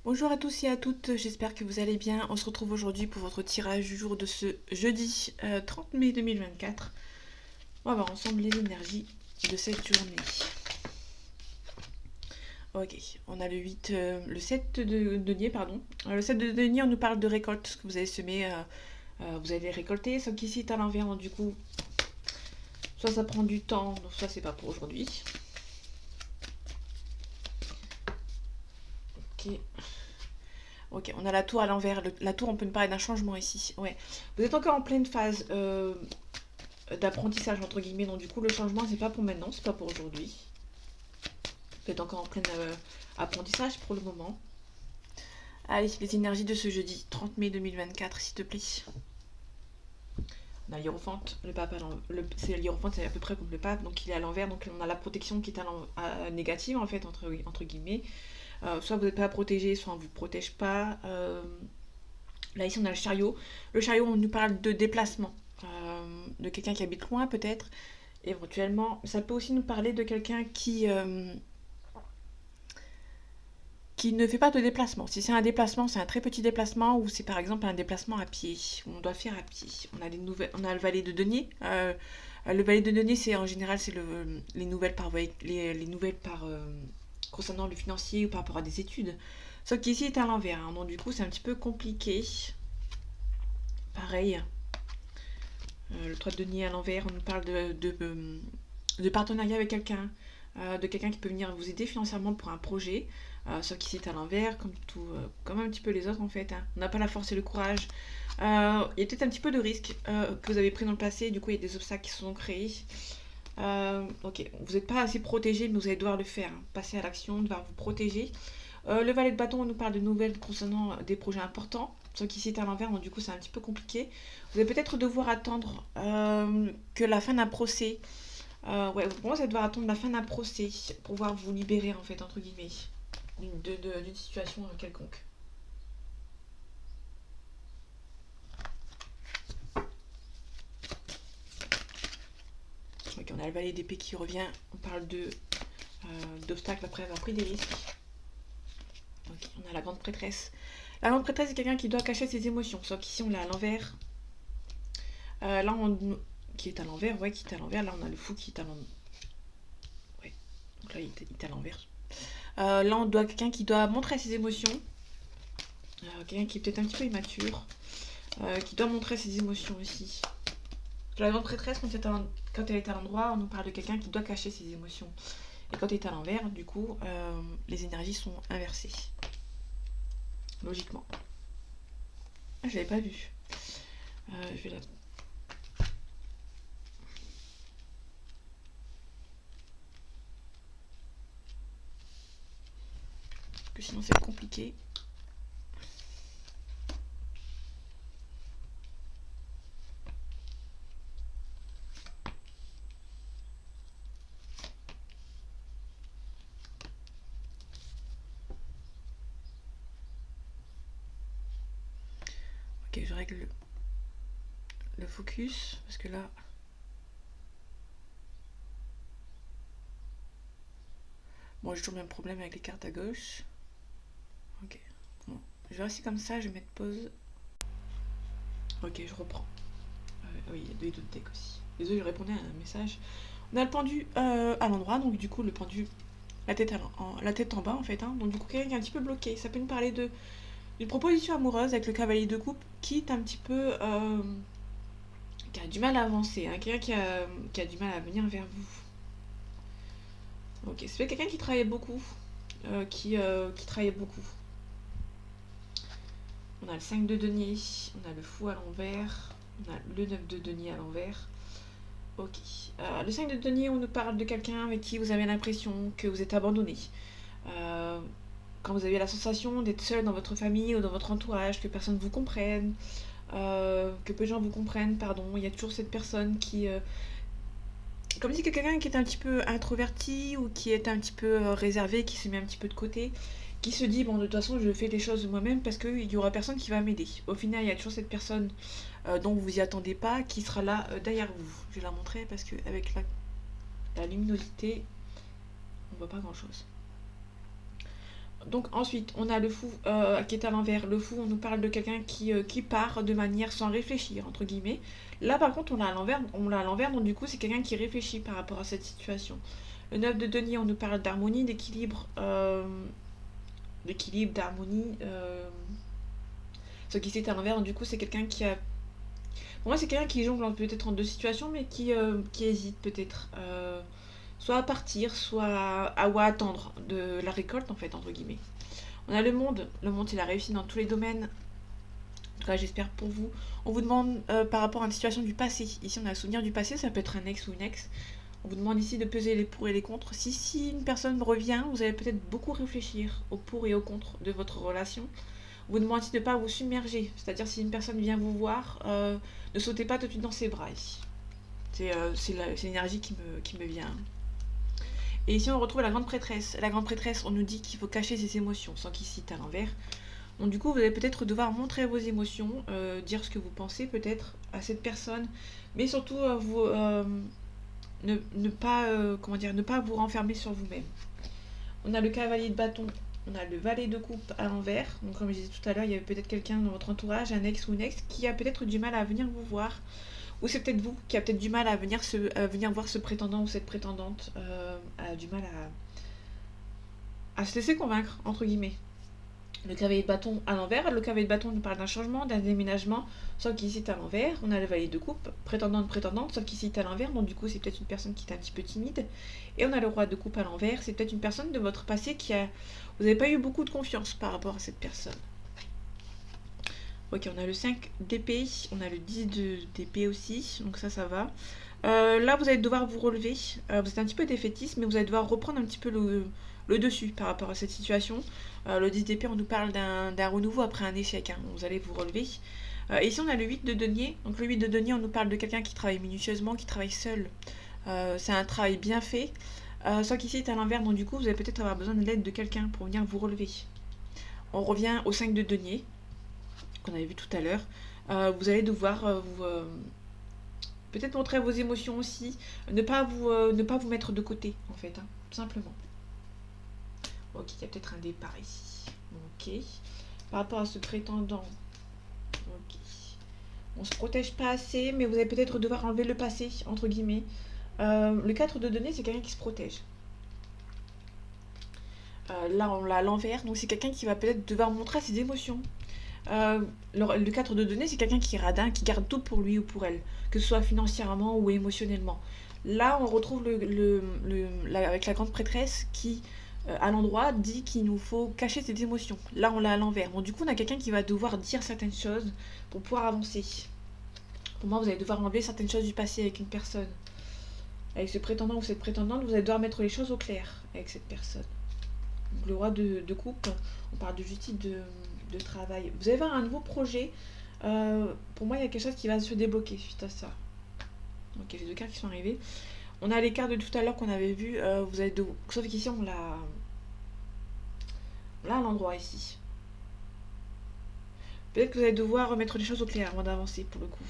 Bonjour à tous et à toutes, j'espère que vous allez bien. On se retrouve aujourd'hui pour votre tirage du jour de ce jeudi 30 mai 2024. On va voir ensemble les énergies de cette journée. Ok, on a le 7 de denier, pardon. Le 7 de denier, on nous parle de récolte, ce que vous avez semé, vous allez récolter, sauf qu'ici c'est à l'envers, donc du coup, soit ça prend du temps, donc soit c'est pas pour aujourd'hui. Ok. Ok, on a la tour à l'envers. La tour, on peut nous parler d'un changement ici. Ouais. Vous êtes encore en pleine phase d'apprentissage entre guillemets, donc du coup le changement c'est pas pour maintenant, c'est pas pour aujourd'hui. Vous êtes encore en plein apprentissage pour le moment. Allez, les énergies de ce jeudi 30 mai 2024 s'il te plaît. On a l'hiérophante, le pape c'est l'hiérophante, c'est à peu près comme le pape, donc il est à l'envers, donc on a la protection qui est négative en fait entre guillemets. Soit vous n'êtes pas protégé, soit on ne vous protège pas. Là ici on a le chariot. Le chariot on nous parle de déplacement, de quelqu'un qui habite loin peut-être. Éventuellement, ça peut aussi nous parler de quelqu'un qui ne fait pas de déplacement. Si c'est un déplacement, c'est un très petit déplacement ou c'est par exemple un déplacement à pied. On doit faire à pied. On a le valet de denier. Le valet de denier, c'est en général c'est les nouvelles les nouvelles concernant le financier ou par rapport à des études. Sauf qu'ici c'est à l'envers, hein, donc du coup c'est un petit peu compliqué. Pareil, le 3 de denier à l'envers, on nous parle de partenariat avec quelqu'un, de quelqu'un qui peut venir vous aider financièrement pour un projet. Sauf qu'ici c'est à l'envers, comme un petit peu les autres en fait, hein. On n'a pas la force et le courage. Il y a peut-être un petit peu de risques que vous avez pris dans le passé, du coup il y a des obstacles qui se sont créés. Ok, vous n'êtes pas assez protégé, mais vous allez devoir le faire, hein. Passer à l'action, devoir vous protéger. Le valet de bâton nous parle de nouvelles concernant des projets importants. Sauf qu'ici c'est à l'envers, donc du coup c'est un petit peu compliqué. Vous allez peut-être devoir attendre que la fin d'un procès. Ouais, pour moi, vous allez devoir attendre la fin d'un procès pour pouvoir vous libérer, en fait, entre guillemets, d'une situation quelconque. Ok, on a le valet d'épée qui revient. On parle d'obstacles après avoir pris des risques. Ok, on a la grande prêtresse. La grande prêtresse, c'est quelqu'un qui doit cacher ses émotions. Sauf qu'ici, on l'a à l'envers. Là, qui est à l'envers, ouais, qui est à l'envers. Là, on a le fou qui est à l'envers. Ouais, donc là, il est à l'envers. Là, on doit quelqu'un qui doit montrer ses émotions. Quelqu'un qui est peut-être un petit peu immature. Qui doit montrer ses émotions aussi. La grande prêtresse, quand elle est à l'endroit, on nous parle de quelqu'un qui doit cacher ses émotions. Et quand elle est à l'envers, du coup, les énergies sont inversées. Logiquement. Ah, je l'avais pas vu. Je vais la... Parce que sinon c'est compliqué. Ok, je règle le focus. Parce que là... Bon, j'ai toujours le même problème avec les cartes à gauche. Ok. Bon. Je vais rester comme ça, je vais mettre pause. Ok, je reprends. Oui, il y a deux decks aussi. Désolé, je répondais à un message. On a le pendu à l'endroit, donc du coup, le pendu, la tête en bas en fait. Hein. Donc du coup, quelqu'un qui est un petit peu bloqué. Ça peut nous parler d'une proposition amoureuse avec le cavalier de coupe qui est un petit peu. Qui a du mal à avancer. Hein. Quelqu'un qui a du mal à venir vers vous. Ok, c'est quelqu'un qui travaillait beaucoup. Qui travaillait beaucoup. On a le 5 de denier, on a le fou à l'envers, on a le 9 de denier à l'envers. Ok. Le 5 de denier, on nous parle de quelqu'un avec qui vous avez l'impression que vous êtes abandonné. Euh, quand vous avez la sensation d'être seul dans votre famille ou dans votre entourage, que personne ne vous comprenne, que peu de gens vous comprennent, pardon, il y a toujours cette personne qui... comme si quelqu'un qui est un petit peu introverti ou qui est un petit peu réservé, qui se met un petit peu de côté, qui se dit, bon, de toute façon, je fais les choses moi-même parce qu'il n'y aura personne qui va m'aider. Au final, il y a toujours cette personne dont vous y attendez pas, qui sera là derrière vous. Je vais la montrer parce qu'avec la luminosité, on voit pas grand chose. Donc ensuite, on a le fou qui est à l'envers. Le fou, on nous parle de quelqu'un qui part de manière sans réfléchir, entre guillemets. Là, par contre, on l'a à l'envers, donc du coup, c'est quelqu'un qui réfléchit par rapport à cette situation. Le 9 de denier, on nous parle d'harmonie, d'équilibre, d'harmonie. Ce qui est à l'envers, donc du coup, c'est quelqu'un qui a... Pour moi, c'est quelqu'un qui jongle peut-être en deux situations, mais qui hésite peut-être. Soit à partir, soit ou à attendre de la récolte, en fait, entre guillemets. On a le monde. Le monde, il a réussi dans tous les domaines. En tout cas, j'espère pour vous. On vous demande par rapport à une situation du passé. Ici, on a un souvenir du passé, ça peut être un ex ou une ex. On vous demande ici de peser les pour et les contre. Si une personne revient, vous allez peut-être beaucoup réfléchir aux pour et aux contre de votre relation. On vous demande ici de ne pas vous submerger. C'est-à-dire, si une personne vient vous voir, ne sautez pas tout de suite dans ses bras ici. C'est l'énergie qui me vient. Et ici, on retrouve la grande prêtresse. La grande prêtresse, on nous dit qu'il faut cacher ses émotions, sans qu'il cite à l'envers. Donc du coup, vous allez peut-être devoir montrer vos émotions, dire ce que vous pensez peut-être à cette personne, mais surtout ne pas ne pas vous renfermer sur vous-même. On a le cavalier de bâton, on a le valet de coupe à l'envers. Donc comme je disais tout à l'heure, il y avait peut-être quelqu'un dans votre entourage, un ex ou une ex, qui a peut-être du mal à venir vous voir. Ou c'est peut-être vous qui a peut-être du mal à venir voir ce prétendant ou cette prétendante, a du mal à se laisser convaincre, entre guillemets. Le cavalier de bâton à l'envers. Le cavalier de bâton nous parle d'un changement, d'un déménagement, sauf qu'ici c'est à l'envers. On a le valet de coupe, prétendante, sauf qu'ici c'est à l'envers. Donc du coup, c'est peut-être une personne qui est un petit peu timide. Et on a le roi de coupe à l'envers. C'est peut-être une personne de votre passé vous n'avez pas eu beaucoup de confiance par rapport à cette personne. Ok, on a le 5 d'épée, on a le 10 d'épée aussi, donc ça va. Là, vous allez devoir vous relever. Vous êtes un petit peu défaitiste, mais vous allez devoir reprendre un petit peu le dessus par rapport à cette situation. Le 10 d'épée, on nous parle d'un renouveau après un échec. Hein. Vous allez vous relever. Ici, on a le 8 de denier. Donc, le 8 de denier, on nous parle de quelqu'un qui travaille minutieusement, qui travaille seul. C'est un travail bien fait. Sauf qu'ici, c'est à l'envers. Donc, du coup, vous allez peut-être avoir besoin de l'aide de quelqu'un pour venir vous relever. On revient au 5 de denier, qu'on avait vu tout à l'heure. Vous allez devoir peut-être montrer vos émotions aussi, ne pas vous mettre de côté en fait, hein, tout simplement. Ok, il y a peut-être un départ ici. Ok. Par rapport à ce prétendant, ok. On se protège pas assez, mais vous allez peut-être devoir enlever le passé, entre guillemets. Le 4 de denier, c'est quelqu'un qui se protège. Là, on l'a à l'envers, donc c'est quelqu'un qui va peut-être devoir montrer ses émotions. Le 4 de denier, c'est quelqu'un qui est radin, qui garde tout pour lui ou pour elle, que ce soit financièrement ou émotionnellement. Là, on retrouve avec la grande prêtresse qui, à l'endroit, dit qu'il nous faut cacher ses émotions. Là, on l'a à l'envers. Bon, du coup, on a quelqu'un qui va devoir dire certaines choses pour pouvoir avancer. Pour moi, vous allez devoir enlever certaines choses du passé avec une personne. Avec ce prétendant ou cette prétendante, vous allez devoir mettre les choses au clair avec cette personne. Donc, le roi de coupe, on parle de justice de travail. Vous allez voir un nouveau projet. Pour moi, il y a quelque chose qui va se débloquer suite à ça. Donc, il y a les deux cartes qui sont arrivées. On a les cartes de tout à l'heure qu'on avait vues. Sauf qu'ici, on l'a là à l'endroit ici. Peut-être que vous allez devoir remettre les choses au clair avant d'avancer pour le coup.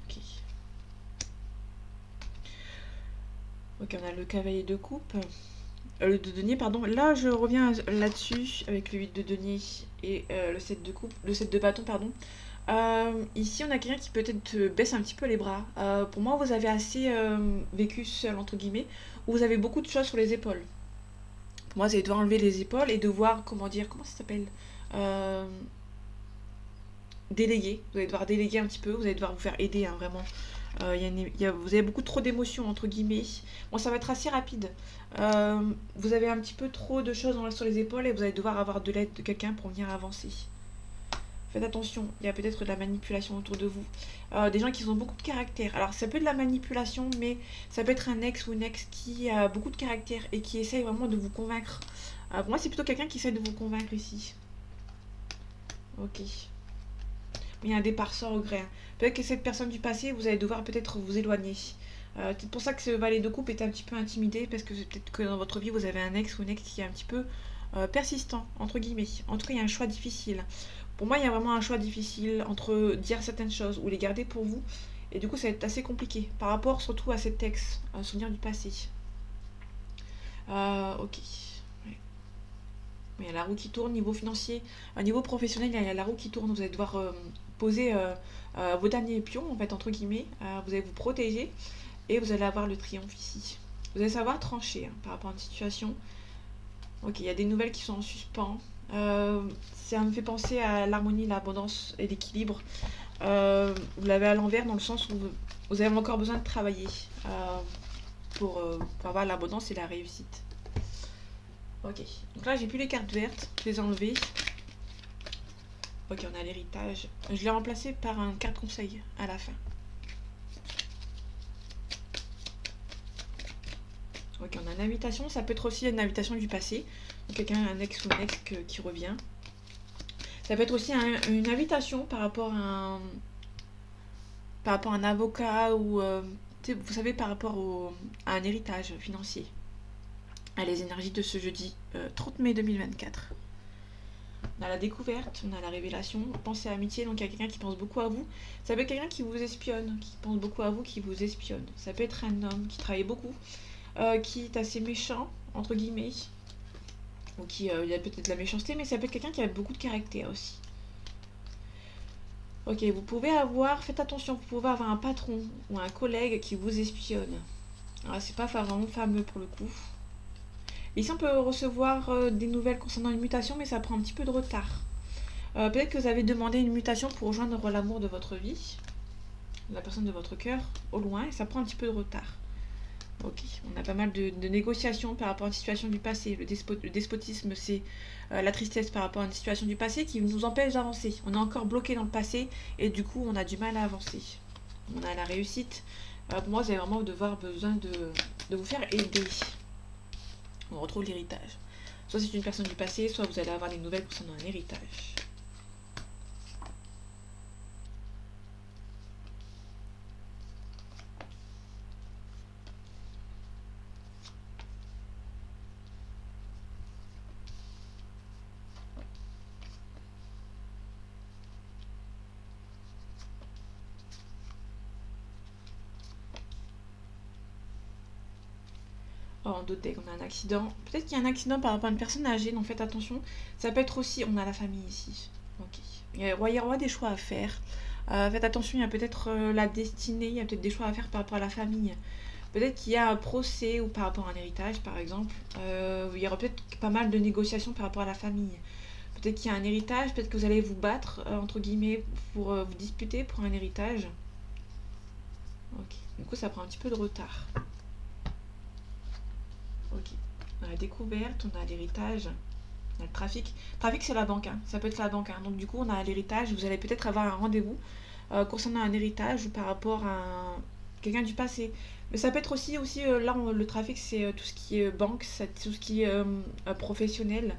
Ok. Ok, on a le cavalier de coupe. Le de denier, pardon. Là, je reviens là-dessus avec le 8 de denier et le 7 de coupe, le 7 de bâton, pardon. Ici, on a quelqu'un qui peut-être baisse un petit peu les bras. Pour moi, vous avez assez vécu seul, entre guillemets, où vous avez beaucoup de choses sur les épaules. Pour moi, vous allez devoir enlever les épaules et devoir, comment ça s'appelle déléguer. Vous allez devoir déléguer un petit peu, vous allez devoir vous faire aider, hein, vraiment. Vous avez beaucoup trop d'émotions, entre guillemets. Bon, ça va être assez rapide. Vous avez un petit peu trop de choses sur les épaules et vous allez devoir avoir de l'aide de quelqu'un pour venir avancer. Faites attention, il y a peut-être de la manipulation autour de vous. Des gens qui ont beaucoup de caractère. Alors, ça peut être de la manipulation, mais ça peut être un ex ou une ex qui a beaucoup de caractère et qui essaye vraiment de vous convaincre. Pour moi, c'est plutôt quelqu'un qui essaie de vous convaincre ici. Ok. Mais il y a un départ sans regret. Hein. Peut-être que cette personne du passé, vous allez devoir peut-être vous éloigner. C'est pour ça que ce valet de coupe est un petit peu intimidé, parce que peut-être que dans votre vie, vous avez un ex ou une ex qui est un petit peu persistant, entre guillemets. En tout cas, il y a un choix difficile. Pour moi, il y a vraiment un choix difficile entre dire certaines choses ou les garder pour vous Et du coup, ça va être assez compliqué par rapport surtout à cet ex, un souvenir du passé. Ok. Ouais. Il y a la roue qui tourne niveau financier. Au niveau professionnel, il y a la roue qui tourne. Vous allez devoir poser vos derniers pions, en fait, entre guillemets. Vous allez vous protéger et vous allez avoir le triomphe ici. Vous allez savoir trancher hein, par rapport à une situation. Ok, il y a des nouvelles qui sont en suspens. Ça me fait penser à l'harmonie, l'abondance et l'équilibre. Vous l'avez à l'envers dans le sens où vous avez encore besoin de travailler pour avoir l'abondance et la réussite. Ok, donc là j'ai plus les cartes vertes, je les ai enlevées. Ok, on a l'héritage. Je l'ai remplacé par un carte conseil à la fin. Ok, on a une invitation, ça peut être aussi une invitation du passé. Donc quelqu'un, un ex ou une ex qui revient. Ça peut être aussi une invitation par rapport à un avocat ou, vous savez, par rapport à un héritage financier. À les énergies de ce jeudi 30 mai 2024. On a la découverte, on a la révélation, pensée à amitié, donc il y a quelqu'un qui pense beaucoup à vous. Ça peut être quelqu'un qui vous espionne, qui pense beaucoup à vous, qui vous espionne. Ça peut être un homme qui travaille beaucoup, qui est assez méchant, entre guillemets, ou qui il a peut-être de la méchanceté, mais ça peut être quelqu'un qui a beaucoup de caractère aussi. Ok, vous pouvez avoir, faites attention, vous pouvez avoir un patron ou un collègue qui vous espionne. Alors, c'est pas vraiment fameux pour le coup. Ici, on peut recevoir des nouvelles concernant une mutation, mais ça prend un petit peu de retard. Peut-être que vous avez demandé une mutation pour rejoindre l'amour de votre vie, la personne de votre cœur, au loin, et ça prend un petit peu de retard. Ok, on a pas mal de négociations par rapport à une situation du passé. Le despotisme, c'est la tristesse par rapport à une situation du passé qui nous empêche d'avancer. On est encore bloqué dans le passé et du coup, on a du mal à avancer. On a la réussite. Pour moi, vous avez vraiment besoin de vous faire aider. On retrouve l'héritage. Soit c'est une personne du passé, soit vous allez avoir des nouvelles concernant un héritage. Oh, en d'autres decks, on a un accident. Peut-être qu'il y a un accident par rapport à une personne âgée, donc faites attention. Ça peut être aussi, on a la famille ici. Ok. Il y aura des choix à faire. Faites attention, il y a peut-être la destinée, il y a peut-être des choix à faire par rapport à la famille. Peut-être qu'il y a un procès ou par rapport à un héritage, par exemple. Il y aura peut-être pas mal de négociations par rapport à la famille. Peut-être qu'il y a un héritage, peut-être que vous allez vous battre, entre guillemets, pour vous disputer pour un héritage. Ok. Du coup, ça prend un petit peu de retard. Ok. On a la découverte, on a l'héritage, on a le trafic. Trafic, c'est la banque, hein. Ça peut être la banque, hein. Donc du coup, on a l'héritage. Vous allez peut-être avoir un rendez-vous concernant un héritage ou par rapport à quelqu'un du passé. Mais ça peut être aussi là, le trafic, c'est tout ce qui est banque, tout ce qui est professionnel.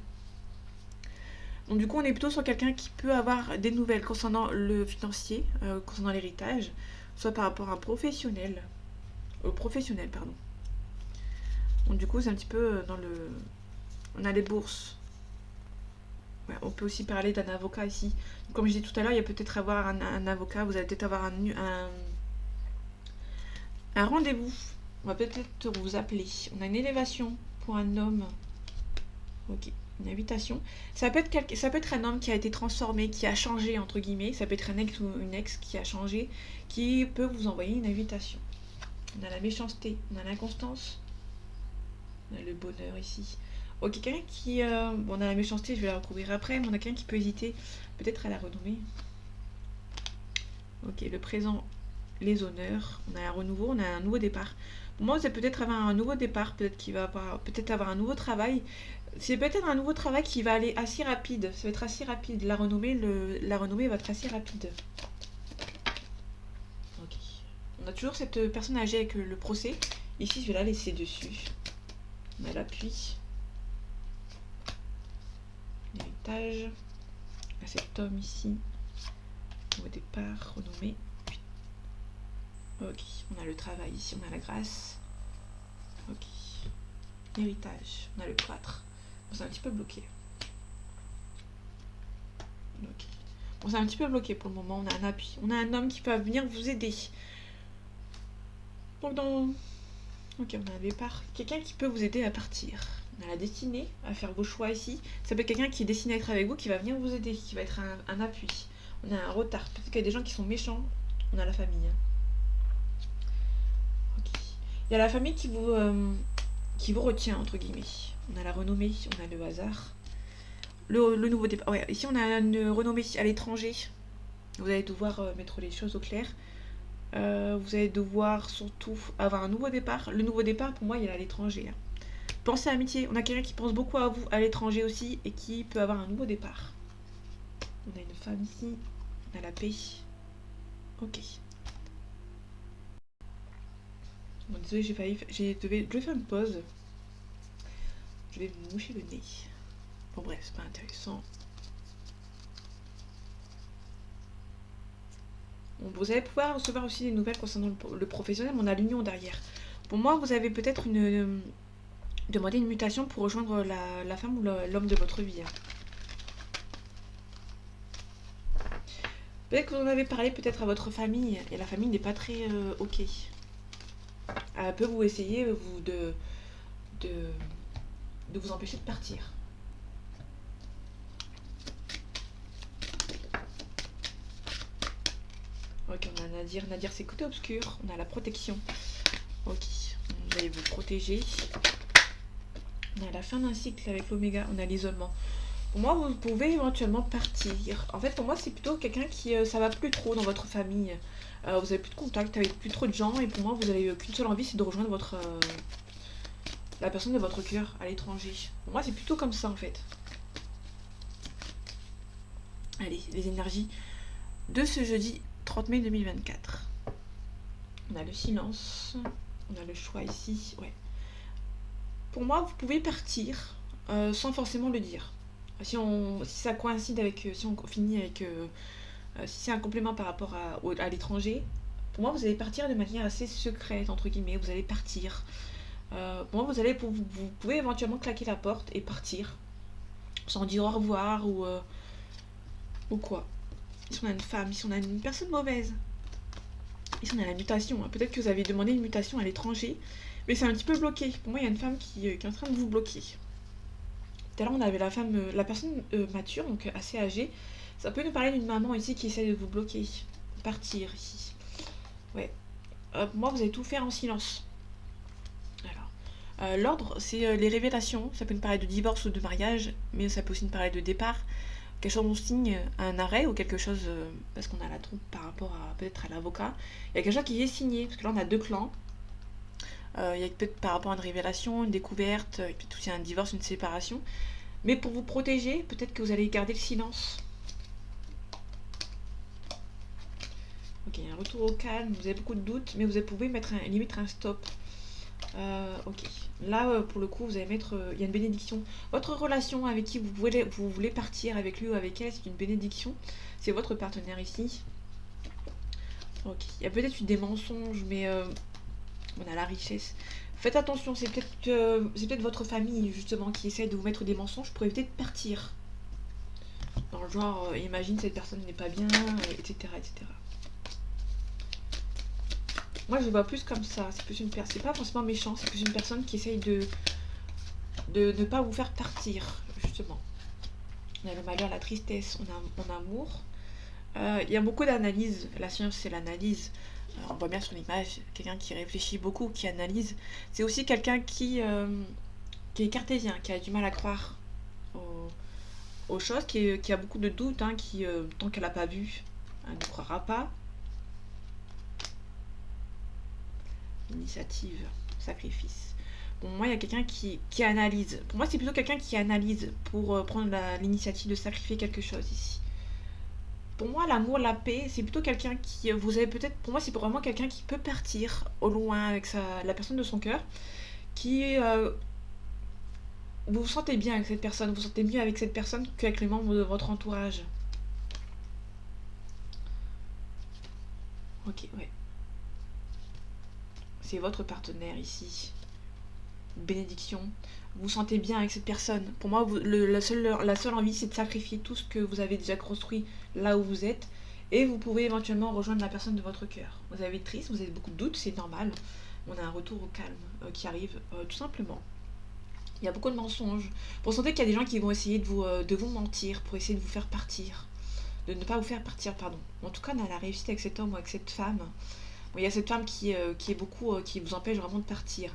Donc du coup, on est plutôt sur quelqu'un qui peut avoir des nouvelles concernant le financier, concernant l'héritage, soit par rapport à un professionnel. Professionnel, pardon. Donc du coup, c'est un petit peu dans le... On a les bourses. Ouais, on peut aussi parler d'un avocat ici. Donc, comme je disais tout à l'heure, il y a peut-être avoir un avocat, vous allez peut-être avoir un rendez-vous. On va peut-être vous appeler. On a une élévation pour un homme. Ok, une invitation. Ça peut être un homme qui a été transformé, qui a changé, entre guillemets. Ça peut être un ex ou une ex qui a changé, qui peut vous envoyer une invitation. On a la méchanceté, on a l'inconstance, on a le bonheur ici. Ok, quelqu'un qui... bon, on a la méchanceté, je vais la recouvrir après, mais on a quelqu'un qui peut hésiter peut-être à la renommer. Ok, le présent, les honneurs, on a un renouveau, on a un nouveau départ. Pour moi, vous allez peut-être avoir un nouveau départ, peut-être qu'il va peut-être avoir un nouveau travail. C'est peut-être un nouveau travail qui va aller assez rapide, ça va être assez rapide. La renommée va être assez rapide. Ok. On a toujours cette personne âgée avec le procès. Ici, je vais la laisser dessus. On a l'appui. L'héritage. À cet homme ici. Au départ, renommé. Ok, on a le travail ici, on a la grâce. Ok. L'héritage, on a le cloître. Bon, c'est un petit peu bloqué. Ok. Bon, c'est un petit peu bloqué pour le moment, on a un appui. On a un homme qui peut venir vous aider. Donc dans... Ok, on a un départ. Quelqu'un qui peut vous aider à partir. On a la destinée, à faire vos choix ici. Ça peut être quelqu'un qui est destiné à être avec vous, qui va venir vous aider, qui va être un appui. On a un retard. Peut-être qu'il y a des gens qui sont méchants. On a la famille. Ok. Il y a la famille qui vous retient, entre guillemets. On a la renommée, on a le hasard. Le nouveau départ. Ouais, ici on a une renommée à l'étranger. Vous allez devoir mettre les choses au clair. Vous allez devoir surtout avoir un nouveau départ. Le nouveau départ, pour moi, il est à l'étranger. Hein. Pensez à l'amitié. On a quelqu'un qui pense beaucoup à vous à l'étranger aussi et qui peut avoir un nouveau départ. On a une femme ici. On a la paix. Ok. Bon, désolé, je vais faire une pause. Je vais me moucher le nez. Bon bref, c'est pas intéressant. Bon, vous allez pouvoir recevoir aussi des nouvelles concernant le professionnel, mais on a l'union derrière. Pour moi, vous avez peut-être demandé une mutation pour rejoindre la femme ou l'homme de votre vie. Hein. Peut-être que vous en avez parlé peut-être à votre famille, et la famille n'est pas très ok. Elle peut vous essayer de, de vous empêcher de partir. Ok, on a Nadir. Nadir, c'est côté obscur. On a la protection. Ok, vous allez vous protéger. On a la fin d'un cycle avec l'oméga. On a l'isolement. Pour moi, vous pouvez éventuellement partir. En fait, pour moi, c'est plutôt quelqu'un qui ça va plus trop dans votre famille. Vous avez plus de contact avec plus trop de gens. Et pour moi, vous avez qu'une seule envie, c'est de rejoindre la personne de votre cœur à l'étranger. Pour moi, c'est plutôt comme ça, en fait. Allez, les énergies de ce jeudi 30 mai 2024. On a le silence. On a le choix ici. Ouais. Pour moi, vous pouvez partir sans forcément le dire. Si ça coïncide avec... si on finit avec... si c'est un complément par rapport à l'étranger, pour moi, vous allez partir de manière assez secrète, entre guillemets. Vous allez partir. Pour moi, vous pouvez éventuellement claquer la porte et partir. Sans dire au revoir ou quoi. Si on a une femme, si on a une personne mauvaise. Ici, on a la mutation. Hein. Peut-être que vous avez demandé une mutation à l'étranger, mais c'est un petit peu bloqué. Pour moi, il y a une femme qui est en train de vous bloquer. Tout à l'heure, on avait la personne mature, donc assez âgée. Ça peut nous parler d'une maman ici qui essaie de vous bloquer. Partir ici. Ouais. Moi, vous allez tout faire en silence. Alors. L'ordre, c'est les révélations. Ça peut nous parler de divorce ou de mariage, mais ça peut aussi nous parler de départ. Quelque chose on signe un arrêt ou quelque chose parce qu'on a la trompe par rapport à peut-être à l'avocat. Il y a quelque chose qui est signé, parce que là on a deux clans. Il y a peut-être par rapport à une révélation, une découverte, et puis aussi un divorce, une séparation. Mais pour vous protéger, peut-être que vous allez garder le silence. Ok, un retour au calme, vous avez beaucoup de doutes, mais vous pouvez limite un stop. Ok, là pour le coup vous allez mettre, il y a une bénédiction. Votre relation avec qui vous voulez partir avec lui ou avec elle, c'est une bénédiction. C'est votre partenaire ici. Ok, il y a peut-être eu des mensonges, mais on a la richesse. Faites attention, c'est peut-être votre famille justement qui essaie de vous mettre des mensonges pour éviter de partir. Dans le genre, imagine cette personne n'est pas bien, etc., etc. Moi je le vois plus comme ça, c'est pas forcément méchant, c'est plus une personne qui essaye de ne pas vous faire partir, justement. On a le malheur, la tristesse, on a amour. Il y a beaucoup d'analyse, la science c'est l'analyse. On voit bien sur l'image, quelqu'un qui réfléchit beaucoup, qui analyse. C'est aussi quelqu'un qui est cartésien, qui a du mal à croire aux choses, qui a beaucoup de doutes, hein, qui, tant qu'elle n'a pas vu, elle ne croira pas. Initiative, sacrifice. Bon, moi, il y a quelqu'un qui analyse. Pour moi, c'est plutôt quelqu'un qui analyse pour prendre l'initiative de sacrifier quelque chose ici. Pour moi, l'amour, la paix, c'est plutôt quelqu'un qui... Vous avez peut-être... Pour moi, c'est vraiment quelqu'un qui peut partir au loin avec la personne de son cœur. Qui... vous vous sentez bien avec cette personne. Vous vous sentez mieux avec cette personne qu'avec les membres de votre entourage. Ok, ouais. C'est votre partenaire ici. Bénédiction. Vous vous sentez bien avec cette personne. Pour moi, la seule envie, c'est de sacrifier tout ce que vous avez déjà construit là où vous êtes. Et vous pouvez éventuellement rejoindre la personne de votre cœur. Vous avez triste, vous avez beaucoup de doutes, c'est normal. On a un retour au calme qui arrive, tout simplement. Il y a beaucoup de mensonges. Vous sentez qu'il y a des gens qui vont essayer de vous mentir pour essayer de vous faire partir. De ne pas vous faire partir, pardon. En tout cas, on a la réussite avec cet homme ou avec cette femme. Bon, il y a cette femme qui est beaucoup, qui vous empêche vraiment de partir.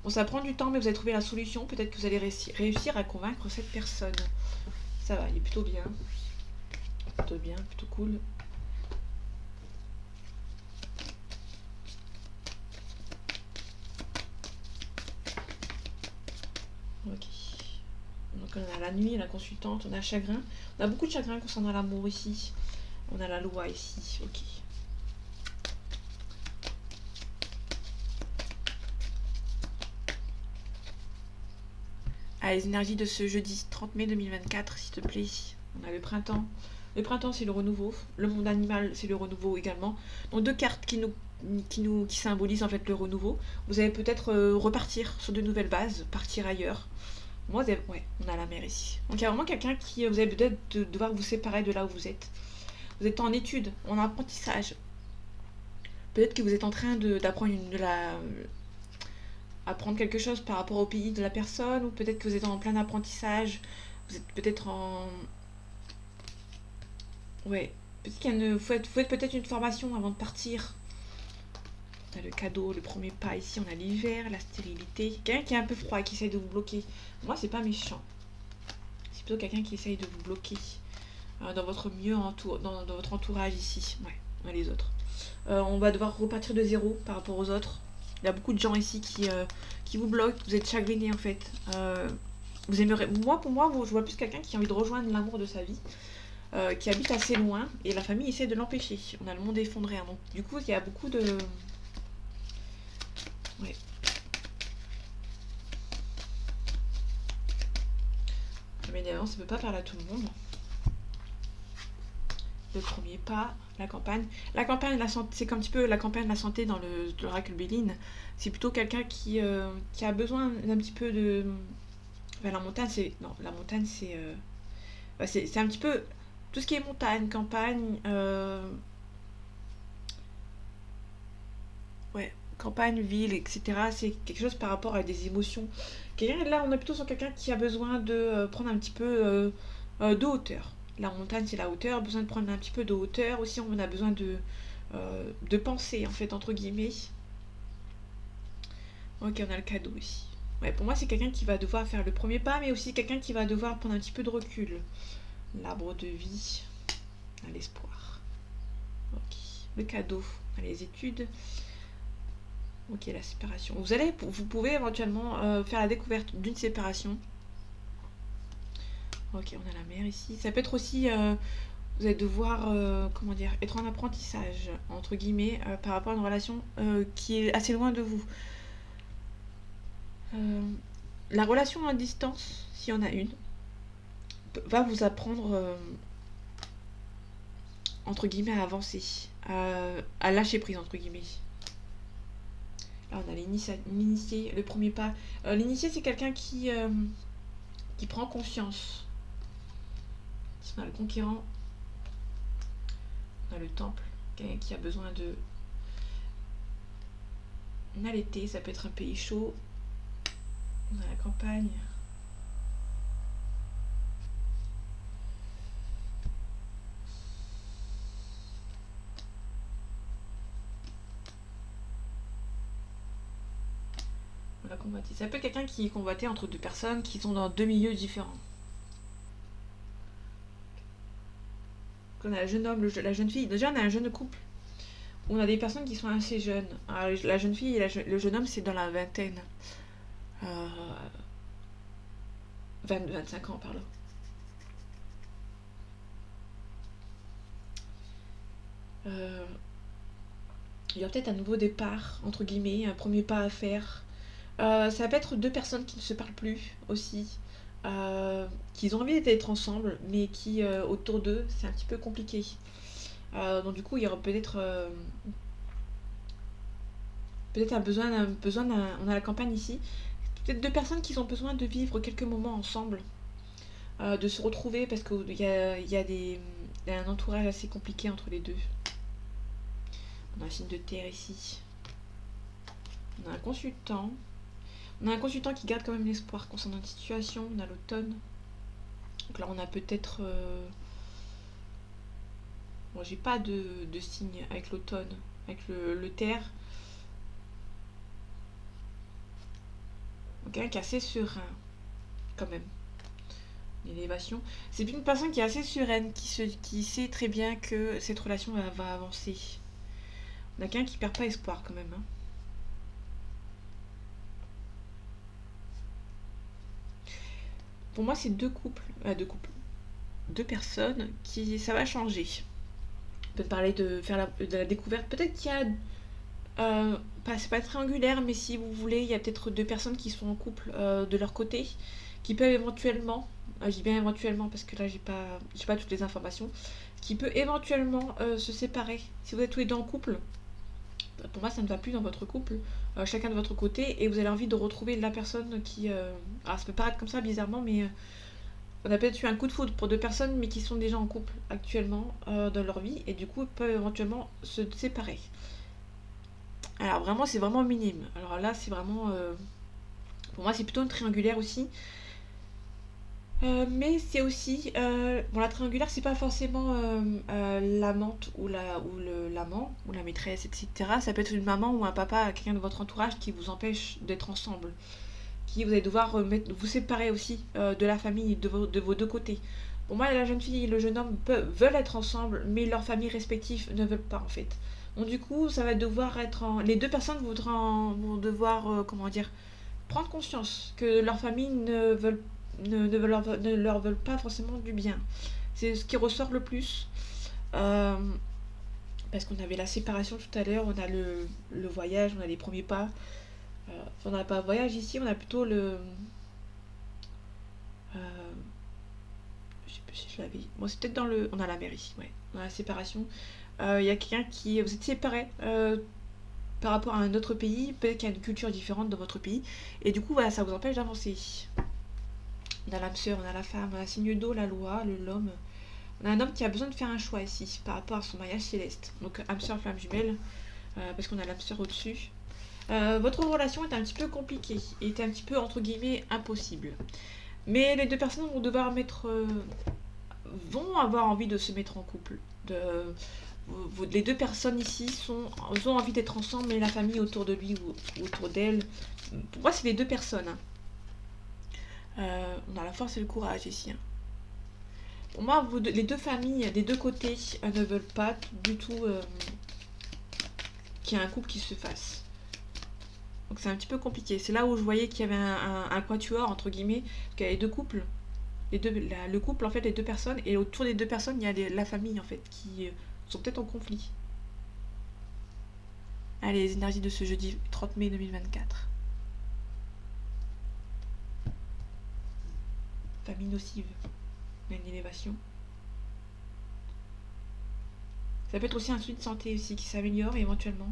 Bon, ça prend du temps, mais vous allez trouver la solution. Peut-être que vous allez réussir à convaincre cette personne. Ça va, il est plutôt bien. Plutôt bien, plutôt cool. Ok. Donc on a la nuit, la consultante, on a le chagrin. On a beaucoup de chagrin concernant l'amour ici. On a la loi ici. Ok. Ah, les énergies de ce jeudi 30 mai 2024, s'il te plaît. On a le printemps. Le printemps, c'est le renouveau. Le monde animal, c'est le renouveau également. Donc deux cartes qui symbolisent en fait le renouveau. Vous allez peut-être repartir sur de nouvelles bases, partir ailleurs. Moi, ouais, on a la mer ici. Donc il y a vraiment quelqu'un qui, vous allez peut-être devoir vous séparer de là où vous êtes. Vous êtes en études, en apprentissage. Peut-être que vous êtes en train d'apprendre apprendre quelque chose par rapport au pays de la personne, ou peut-être que vous êtes en plein apprentissage. Vous êtes peut-être en... Ouais, peut-être qu'il y a faut être peut-être une formation avant de partir. On a le cadeau, le premier pas ici, on a l'hiver, la stérilité. Quelqu'un qui est un peu froid, qui essaye de vous bloquer. Moi, c'est pas méchant. C'est plutôt quelqu'un qui essaye de vous bloquer dans votre dans votre entourage ici. Ouais, on a les autres. On va devoir repartir de zéro par rapport aux autres. Il y a beaucoup de gens ici qui vous bloquent, vous êtes chagrinés en fait. Vous aimeriez... pour moi, je vois plus quelqu'un qui a envie de rejoindre l'amour de sa vie, qui habite assez loin, et la famille essaie de l'empêcher. On a le monde effondré, hein, donc du coup, il y a beaucoup de... Ouais. Mais évidemment, ça ne peut pas parler à tout le monde. Le premier pas, la campagne. La campagne, c'est comme un petit peu la campagne de la santé dans l'oracle Béline. C'est plutôt quelqu'un qui a besoin d'un petit peu de... Enfin, la montagne, c'est... Non, la montagne, c'est un petit peu... Tout ce qui est montagne, campagne... Ouais, campagne, ville, etc. C'est quelque chose par rapport à des émotions. Là, on est plutôt sur quelqu'un qui a besoin de prendre un petit peu de hauteur. La montagne, c'est la hauteur. Besoin de prendre un petit peu de hauteur. Aussi, on a besoin de penser, en fait, entre guillemets. Ok, on a le cadeau ici. Ouais, pour moi, c'est quelqu'un qui va devoir faire le premier pas, mais aussi quelqu'un qui va devoir prendre un petit peu de recul. L'arbre de vie, à l'espoir. Ok, le cadeau, les études. Ok, la séparation. Vous pouvez éventuellement faire la découverte d'une séparation. Ok, on a la mer ici. Ça peut être aussi, vous allez devoir, comment dire, être en apprentissage, entre guillemets, par rapport à une relation qui est assez loin de vous. La relation à distance, s'il y en a une, va vous apprendre, entre guillemets, à avancer, à lâcher prise, entre guillemets. Là, on a l'initié, le premier pas. L'initié, c'est quelqu'un qui prend conscience. On a le conquérant. On a le temple. Quelqu'un qui a besoin de... On a l'été, ça peut être un pays chaud. On a la campagne. On a convoité. Ça peut être quelqu'un qui est convoité entre deux personnes qui sont dans deux milieux différents. On a le jeune homme, la jeune fille. Déjà, on a un jeune couple. On a des personnes qui sont assez jeunes. Alors, la jeune fille et le jeune homme, c'est dans la vingtaine. 25 ans par là. Il y a peut-être un nouveau départ, entre guillemets, un premier pas à faire. Ça peut être deux personnes qui ne se parlent plus aussi, qui ont envie d'être ensemble, mais qui autour d'eux, c'est un petit peu compliqué. Donc du coup, il y aura peut-être on a la campagne ici, peut-être deux personnes qui ont besoin de vivre quelques moments ensemble, de se retrouver parce il y a un entourage assez compliqué entre les deux. On a un signe de terre ici. On a un consultant. On a un consultant qui garde quand même l'espoir concernant une situation. On a l'automne. Donc là, on a peut-être... Bon, j'ai pas de signe avec l'automne. Avec le terre. Donc quelqu'un qui est assez serein. Quand même. L'élévation. C'est une personne qui est assez sereine. Qui sait très bien que cette relation va avancer. On a quelqu'un qui perd pas espoir quand même. Hein. Pour moi, c'est deux personnes qui ça va changer. On peut parler de faire de la découverte. Peut-être qu'il y a c'est pas triangulaire, mais si vous voulez, il y a peut-être deux personnes qui sont en couple de leur côté, qui peuvent éventuellement, je dis bien éventuellement parce que là j'ai pas toutes les informations, qui peut éventuellement se séparer. Si vous êtes tous les deux en couple, pour moi ça ne va plus dans votre couple, chacun de votre côté, et vous avez envie de retrouver la personne qui, alors ça peut paraître comme ça bizarrement, mais on a peut-être eu un coup de foudre pour deux personnes, mais qui sont déjà en couple actuellement dans leur vie, et du coup peuvent éventuellement se séparer. Alors vraiment, c'est vraiment minime. Alors là, c'est vraiment... pour moi, c'est plutôt une triangulaire aussi. Mais c'est aussi... bon, la triangulaire, c'est pas forcément l'amante ou l'amant ou la maîtresse, etc. Ça peut être une maman ou un papa, quelqu'un de votre entourage qui vous empêche d'être ensemble. Qui vous allez devoir vous séparer aussi de la famille, de vos deux côtés. Pour moi, la jeune fille et le jeune homme veulent être ensemble, mais leurs familles respectives ne veulent pas en fait. Donc du coup, ça va devoir être les deux personnes vont devoir, comment dire, prendre conscience que leurs familles ne leur veulent pas forcément du bien. C'est ce qui ressort le plus. Euh, Parce qu'on avait la séparation tout à l'heure, on a le voyage, on a les premiers pas. On n'a pas un voyage ici, on a plutôt le... Euh, je sais plus si je l'avais. Bon, c'est peut-être dans le. On a la mer ici, ouais. On a la séparation. Il y a quelqu'un qui. Vous êtes séparés par rapport à un autre pays, peut-être qu'il y a une culture différente dans votre pays, et du coup, voilà, ça vous empêche d'avancer. On a l'âme sœur, on a la femme, on a signe d'eau, la loi, l'homme. On a un homme qui a besoin de faire un choix ici par rapport à son mariage céleste. Donc, âme sœur, flamme jumelle, parce qu'on a l'âme sœur au-dessus. Votre relation est un petit peu compliquée, est un petit peu entre guillemets impossible. Mais les deux personnes vont devoir vont avoir envie de se mettre en couple. Les deux personnes ici ont envie d'être ensemble, mais la famille autour de lui ou autour d'elle. Pour moi, c'est les deux personnes. Hein. On a la force et le courage ici. Hein. Pour moi, les deux familles des deux côtés ne veulent pas du tout qu'il y ait un couple qui se fasse. Donc c'est un petit peu compliqué. C'est là où je voyais qu'il y avait un quatuor, entre guillemets, parce qu'il y a les deux couples. Le couple, en fait, les deux personnes, et autour des deux personnes, il y a la famille, en fait, qui sont peut-être en conflit. Allez, les énergies de ce jeudi 30 mai 2024. Famille nocive. On a une élévation. Ça peut être aussi un souci de santé aussi qui s'améliore éventuellement.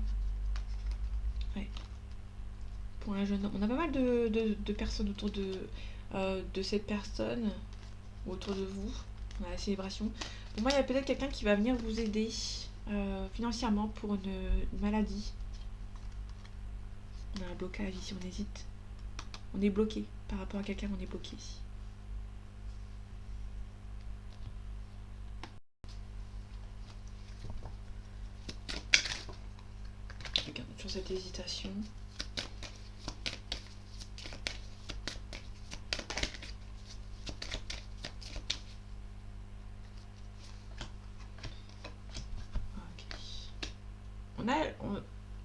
Ouais. Pour un jeune homme. On a pas mal de personnes autour de cette personne, autour de vous. On a la célébration. Pour moi, il y a peut-être quelqu'un qui va venir vous aider financièrement pour une maladie. On a un blocage ici, on hésite. On est bloqué. Par rapport à quelqu'un, on est bloqué ici. Regarde sur cette hésitation.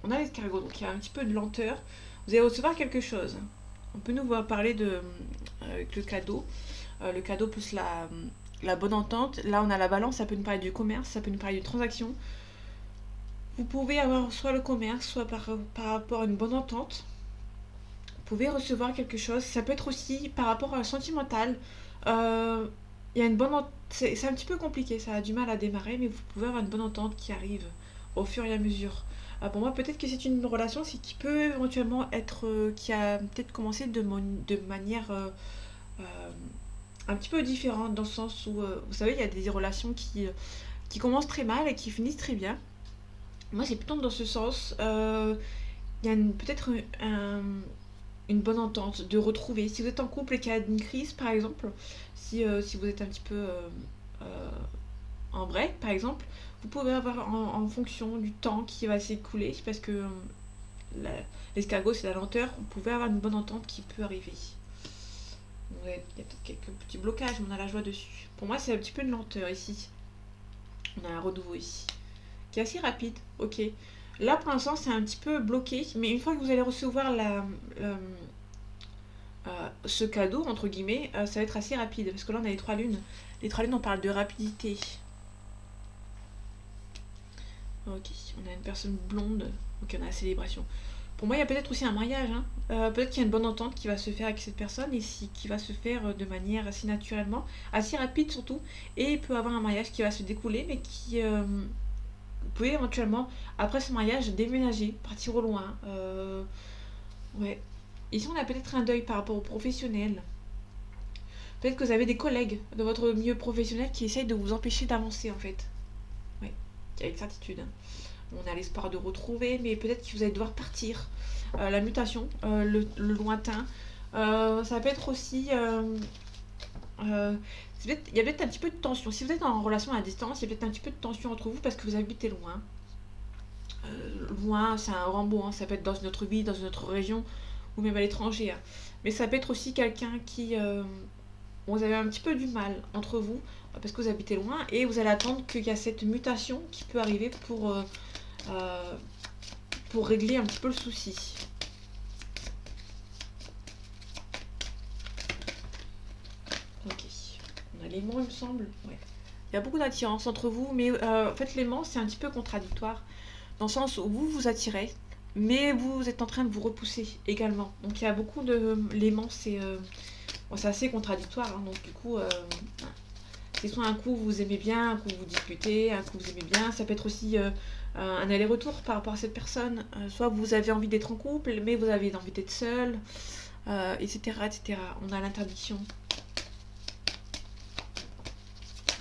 On a l'escargot, donc il y a un petit peu de lenteur. Vous allez recevoir quelque chose. On peut nous voir parler avec le cadeau. Le cadeau plus la bonne entente. Là, on a la balance, ça peut nous parler du commerce, ça peut nous parler d'une transaction. Vous pouvez avoir soit le commerce, soit par rapport à une bonne entente. Vous pouvez recevoir quelque chose. Ça peut être aussi par rapport à un sentimental. Il y a une bonne entente. C'est un petit peu compliqué, ça a du mal à démarrer, mais vous pouvez avoir une bonne entente qui arrive au fur et à mesure. Pour moi, peut-être que c'est une relation qui peut éventuellement être, qui a peut-être commencé de manière euh, un petit peu différente, dans le sens où, vous savez, il y a des relations qui commencent très mal et qui finissent très bien. Moi, c'est plutôt dans ce sens. il y a peut-être une bonne entente, de retrouver. Si vous êtes en couple et qu'il y a une crise, par exemple, si vous êtes un petit peu en break, par exemple, vous pouvez avoir en fonction du temps qui va s'écouler, parce que l'escargot c'est la lenteur, vous pouvez avoir une bonne entente qui peut arriver. Il y a peut-être quelques petits blocages, mais on a la joie dessus. Pour moi, c'est un petit peu une lenteur ici. On a un renouveau ici, qui est assez rapide, ok. Là, pour l'instant, c'est un petit peu bloqué, mais une fois que vous allez recevoir ce cadeau, entre guillemets, ça va être assez rapide, parce que là, on a les 3 lunes. Les 3 lunes, on parle de rapidité. Ok, on a une personne blonde, ok, on a la célébration. Pour moi, il y a peut-être aussi un mariage, hein. Peut-être qu'il y a une bonne entente qui va se faire avec cette personne, et qui va se faire de manière assez naturellement, assez rapide surtout, et il peut y avoir un mariage qui va se découler, mais vous pouvez éventuellement, après ce mariage, déménager, partir au loin. Ouais. Ici, on a peut-être un deuil par rapport au professionnel. Peut-être que vous avez des collègues de votre milieu professionnel qui essayent de vous empêcher d'avancer, en fait. Ouais, avec certitude. On a l'espoir de retrouver, mais peut-être que vous allez devoir partir. La mutation, le lointain. Ça peut être aussi... euh, il y a peut-être un petit peu de tension. Si vous êtes en relation à distance, il y a peut-être un petit peu de tension entre vous parce que vous habitez loin. Loin, c'est un Rambo, hein. Ça peut être dans une autre ville, dans une autre région, ou même à l'étranger, hein. Mais ça peut être aussi quelqu'un qui... vous avez un petit peu du mal entre vous, parce que vous habitez loin, et vous allez attendre qu'il y a cette mutation qui peut arriver euh, pour régler un petit peu le souci. Ok. On a l'aimant, il me semble. Ouais. Il y a beaucoup d'attirance entre vous, mais en fait, l'aimant, c'est un petit peu contradictoire, dans le sens où vous vous attirez, mais vous êtes en train de vous repousser également. Donc il y a beaucoup de... L'aimant, bon, c'est assez contradictoire, hein. Donc du coup, c'est soit un coup vous aimez bien, un coup vous disputez, un coup vous aimez bien. Ça peut être aussi un aller-retour par rapport à cette personne. Soit vous avez envie d'être en couple, mais vous avez envie d'être seul, etc., etc. On a l'interdiction.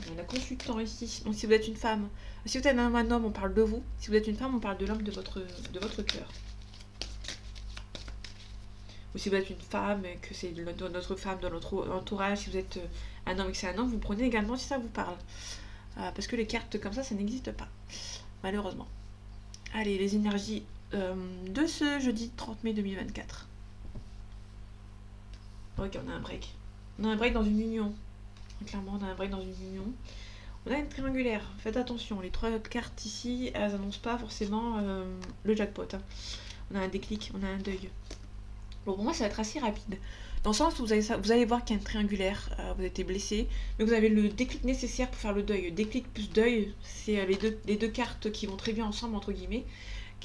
On a la consultant ici. Donc si vous êtes une femme, si vous êtes un homme, on parle de vous. Si vous êtes une femme, on parle de l'homme de votre cœur. Ou si vous êtes une femme, que c'est notre femme dans notre entourage. Si vous êtes un homme et que c'est un homme, vous prenez également si ça vous parle. Parce que les cartes comme ça n'existe pas, malheureusement. Allez, les énergies de ce jeudi 30 mai 2024. Ok, on a un break. On a un break dans une union. Clairement, on a un break dans une union. On a une triangulaire. Faites attention, les 3 cartes ici, elles annoncent pas forcément le jackpot, hein. On a un déclic, on a un deuil. Bon, pour moi, ça va être assez rapide. Dans le sens où vous allez voir qu'il y a une triangulaire, vous avez été blessé, mais vous avez le déclic nécessaire pour faire le deuil. Déclic plus deuil, c'est les deux cartes qui vont très bien ensemble, entre guillemets.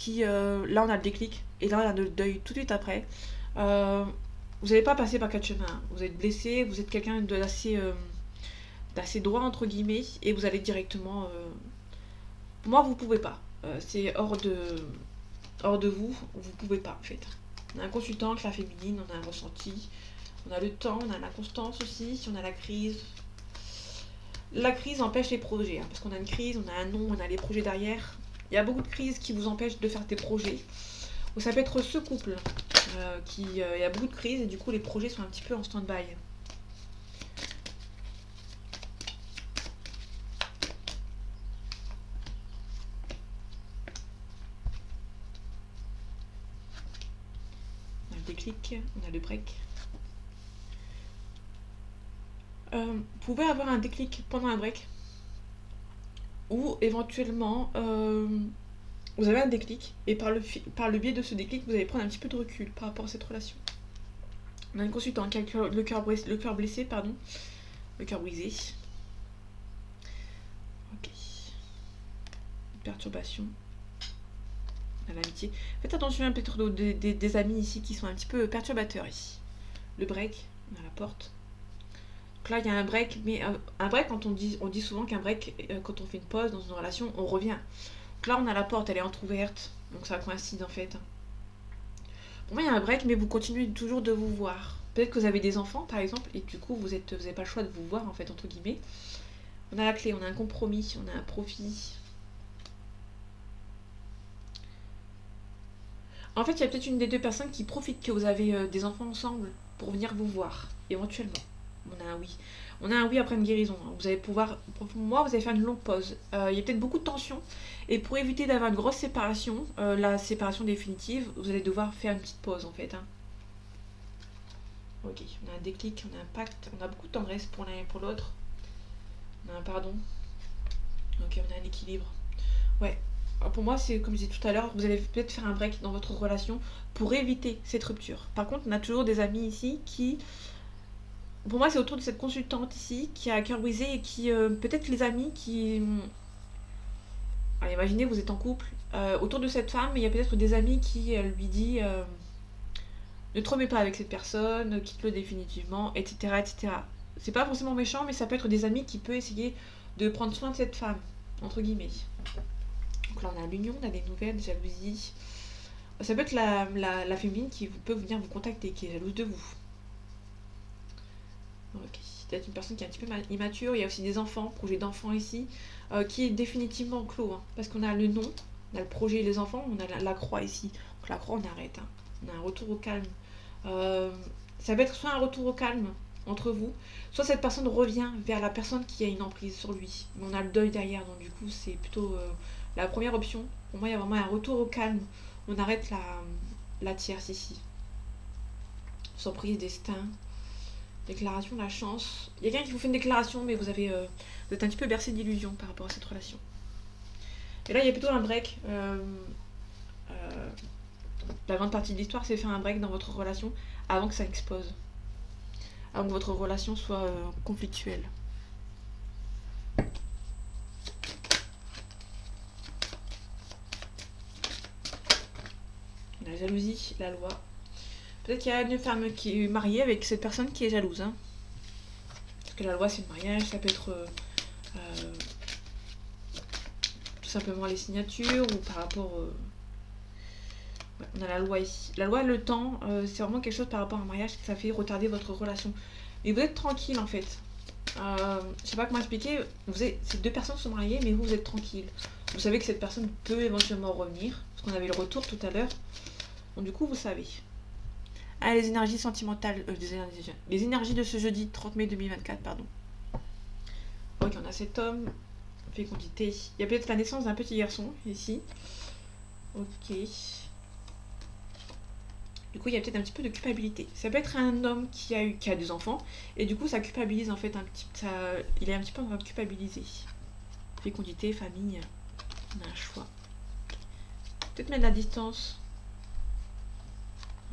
Là, on a le déclic, et là, on a le deuil tout de suite après. Euh, vous n'allez pas passer par 4 chemins. Vous êtes blessé, vous êtes quelqu'un d'assez droit, entre guillemets, et vous allez directement... Pour moi, vous pouvez pas. C'est hors de vous, vous pouvez pas, en fait. On a un consultant avec la féminine, on a un ressenti, on a le temps, on a la constance aussi, si on a la crise. La crise empêche les projets, hein, parce qu'on a une crise, on a un nom, on a les projets derrière. Il y a beaucoup de crises qui vous empêchent de faire des projets. Ou ça peut être ce couple il y a beaucoup de crises et du coup les projets sont un petit peu en stand-by. On a le déclic, on a le break. Vous pouvez avoir un déclic pendant un break. Ou éventuellement, vous avez un déclic. Et par le biais de ce déclic, vous allez prendre un petit peu de recul par rapport à cette relation. On a une consultante qui a le cœur blessé, pardon. Le cœur brisé. Ok. Perturbation. On a l'amitié. Faites attention à peut-être des amis ici qui sont un petit peu perturbateurs ici. Le break, on a la porte. Donc là, il y a un break, mais un break, on dit souvent qu'un break, quand on fait une pause dans une relation, on revient. Donc là, on a la porte, elle est entrouverte, donc ça coïncide en fait. Pour moi, il y a un break, mais vous continuez toujours de vous voir. Peut-être que vous avez des enfants, par exemple, et du coup, vous n'avez pas le choix de vous voir, en fait, entre guillemets. On a la clé, on a un compromis, on a un profit. En fait, il y a peut-être une des deux personnes qui profite que vous avez des enfants ensemble pour venir vous voir, éventuellement. On a un oui. On a un oui après une guérison, hein. Vous allez pouvoir, pour moi, vous allez faire une longue pause. Il y a peut-être beaucoup de tension. Et pour éviter d'avoir une grosse séparation, la séparation définitive, vous allez devoir faire une petite pause en fait, hein. Ok, on a un déclic, on a un pacte, on a beaucoup de tendresse pour l'un et pour l'autre. On a un pardon. Ok, on a un équilibre. Ouais. Alors, pour moi, c'est comme je disais tout à l'heure, vous allez peut-être faire un break dans votre relation pour éviter cette rupture. Par contre, on a toujours des amis ici qui, pour moi, c'est autour de cette consultante ici qui a cœur brisé et qui, peut-être les amis qui, alors, imaginez, vous êtes en couple, autour de cette femme, il y a peut-être des amis qui lui dit ne te remets pas avec cette personne, quitte-le définitivement, etc., etc. C'est pas forcément méchant, mais ça peut être des amis qui peuvent essayer de prendre soin de cette femme, entre guillemets. Donc là, on a l'union, on a des nouvelles, des jalousies. Ça peut être la féminine qui peut venir vous contacter, qui est jalouse de vous. Ok. Peut-être une personne qui est un petit peu immature. Il y a aussi des enfants, projet d'enfants ici, qui est définitivement clos, hein, parce qu'on a le nom, on a le projet et les enfants, on a la croix ici. Donc la croix, on arrête, hein. On a un retour au calme. Euh, Ça peut être soit un retour au calme entre vous, soit cette personne revient vers la personne qui a une emprise sur lui. Mais on a le deuil derrière, donc du coup, c'est plutôt la première option. Pour moi, il y a vraiment un retour au calme. On arrête la tierce ici. Surprise, destin, déclaration, la chance. Il y a quelqu'un qui vous fait une déclaration, mais vous êtes un petit peu bercé d'illusions par rapport à cette relation. Et là, il y a plutôt un break. Euh, la grande partie de l'histoire, c'est faire un break dans votre relation avant que ça explose. Avant que votre relation soit conflictuelle. La jalousie, la loi. Peut-être qu'il y a une femme qui est mariée avec cette personne qui est jalouse, hein. Parce que la loi, c'est le mariage, ça peut être tout simplement les signatures ou par rapport. Ouais, on a la loi ici. La loi, le temps, c'est vraiment quelque chose par rapport à un mariage que ça fait retarder votre relation. Mais vous êtes tranquille en fait. Je sais pas comment expliquer. Ces deux personnes sont mariées, mais vous êtes tranquille. Vous savez que cette personne peut éventuellement revenir, parce qu'on avait le retour tout à l'heure. Donc du coup, vous savez. Ah, les énergies sentimentales, les énergies de ce jeudi 30 mai 2024, pardon. Ok, on a cet homme, fécondité. Il y a peut-être la naissance d'un petit garçon ici. Ok. Du coup, il y a peut-être un petit peu de culpabilité. Ça peut être un homme qui a des enfants, et du coup, ça culpabilise en fait un petit. Il est un petit peu en train de culpabiliser. Fécondité, famille, on a un choix. Peut-être mettre de la distance.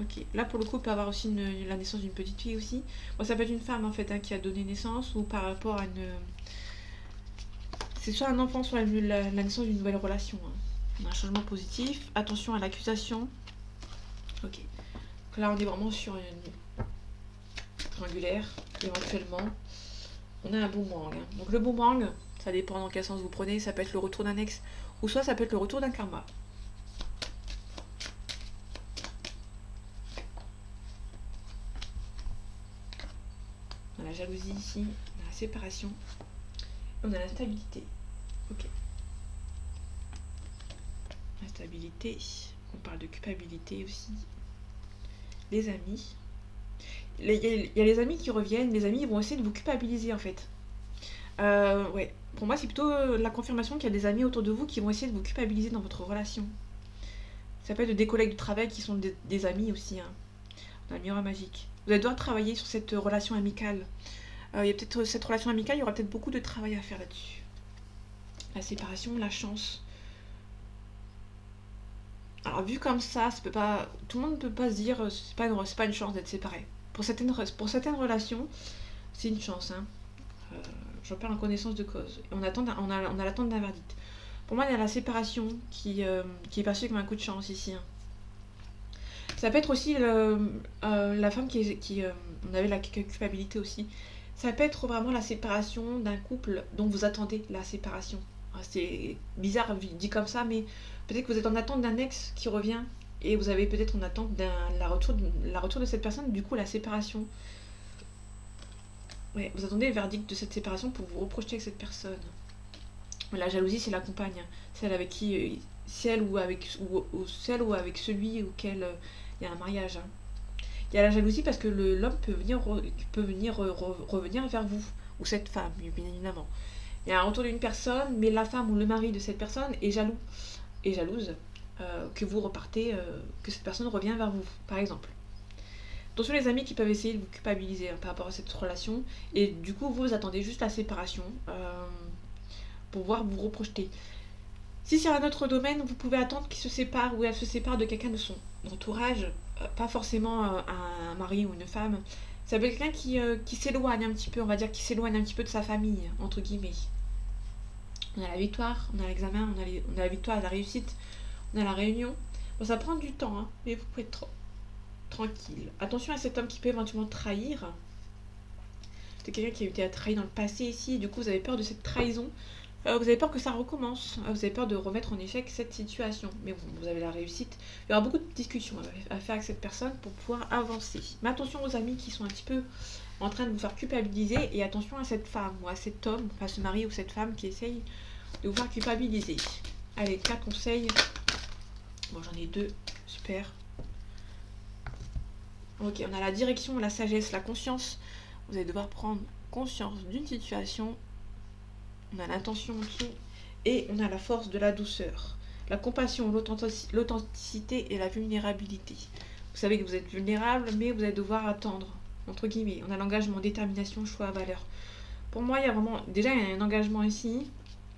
Ok, là pour le coup, il peut avoir aussi la naissance d'une petite fille aussi. Bon, ça peut être une femme en fait, hein, qui a donné naissance, ou par rapport à une. C'est soit un enfant, soit la naissance d'une nouvelle relation, hein. On a un changement positif. Attention à l'accusation. Ok. Donc là, on est vraiment sur une triangulaire, éventuellement. On a un boomerang, hein. Donc le boomerang, ça dépend dans quel sens vous prenez. Ça peut être le retour d'un ex, ou soit ça peut être le retour d'un karma. On a la jalousie ici, on a la séparation, et on a la stabilité. Ok. La stabilité, on parle de culpabilité aussi. Les amis. Il y a les amis qui reviennent, les amis vont essayer de vous culpabiliser en fait. Ouais, pour moi c'est plutôt la confirmation qu'il y a des amis autour de vous qui vont essayer de vous culpabiliser dans votre relation. Ça peut être des collègues de travail qui sont des amis aussi, hein. Dans le miroir magique. Vous allez devoir travailler sur cette relation amicale. Il y a peut-être cette relation amicale, il y aura peut-être beaucoup de travail à faire là-dessus. La séparation, la chance. Alors vu comme ça peut pas, tout le monde ne peut pas se dire c'est pas une chance d'être séparé. Pour certaines relations, c'est une chance, hein. Euh, J'en parle en connaissance de cause. Et on a l'attente d'un verdict. Pour moi, il y a la séparation qui est perçue comme un coup de chance ici, hein. Ça peut être aussi la femme on avait la culpabilité aussi. Ça peut être vraiment la séparation d'un couple dont vous attendez la séparation. C'est bizarre dit comme ça, mais peut-être que vous êtes en attente d'un ex qui revient et vous avez peut-être en attente la retour de cette personne, du coup la séparation. Ouais, vous attendez le verdict de cette séparation pour vous reprojeter avec cette personne. La jalousie, c'est la compagne, celle avec qui celle ou avec, celle ou avec celui auquel il y a un mariage, hein. Il y a la jalousie parce que l'homme peut venir, revenir vers vous, ou cette femme, bien évidemment. Il y a un retour d'une personne, mais la femme ou le mari de cette personne est jaloux et jalouse que vous repartez, que cette personne revient vers vous, par exemple. Attention les amis qui peuvent essayer de vous culpabiliser par rapport à cette relation, et du coup vous attendez juste la séparation pour pouvoir vous reprojeter. Si c'est un autre domaine, vous pouvez attendre qu'il se sépare ou elle se sépare de quelqu'un de son entourage, pas forcément un mari ou une femme. Ça peut être quelqu'un qui s'éloigne un petit peu, on va dire, qui s'éloigne un petit peu de sa famille, entre guillemets. On a la victoire, on a l'examen, on a la victoire, la réussite, on a la réunion. Bon, ça prend du temps, hein, mais vous pouvez être tranquille. Attention à cet homme qui peut éventuellement trahir. C'est quelqu'un qui a été trahi dans le passé ici, et du coup vous avez peur de cette trahison. Vous avez peur que ça recommence, vous avez peur de remettre en échec cette situation. Mais bon, vous avez la réussite. Il y aura beaucoup de discussions à faire avec cette personne pour pouvoir avancer. Mais attention aux amis qui sont un petit peu en train de vous faire culpabiliser. Et attention à cette femme ou à cet homme, enfin ce mari ou cette femme qui essaye de vous faire culpabiliser. Allez, 4 conseils. Bon, j'en ai 2. Super. Ok, on a la direction, la sagesse, la conscience. Vous allez devoir prendre conscience d'une situation. On a l'intention en dessous et on a la force de la douceur, la compassion, l'authenticité et la vulnérabilité. Vous savez que vous êtes vulnérable, mais vous allez devoir attendre, entre guillemets. On a l'engagement, détermination, choix, valeur. Pour moi, il y a vraiment, déjà, il y a un engagement ici,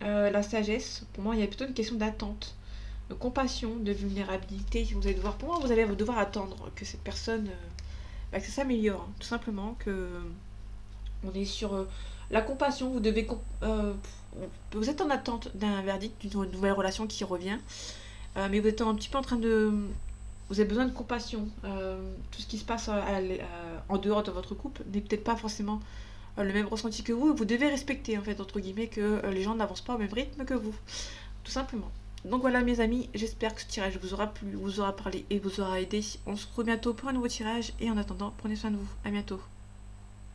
la sagesse. Pour moi, il y a plutôt une question d'attente, de compassion, de vulnérabilité. Vous allez devoir, pour moi, vous allez devoir attendre que cette personne, que ça s'améliore, hein, tout simplement, que on est sur la compassion. Vous êtes en attente d'un verdict, d'une nouvelle relation qui revient, mais vous êtes un petit peu en train de. Vous avez besoin de compassion. Tout ce qui se passe en dehors de votre couple n'est peut-être pas forcément le même ressenti que vous. Vous devez respecter, en fait, entre guillemets, que les gens n'avancent pas au même rythme que vous, tout simplement. Donc voilà mes amis, j'espère que ce tirage vous aura plu, vous aura parlé et vous aura aidé. On se retrouve bientôt pour un nouveau tirage et en attendant, prenez soin de vous. À bientôt.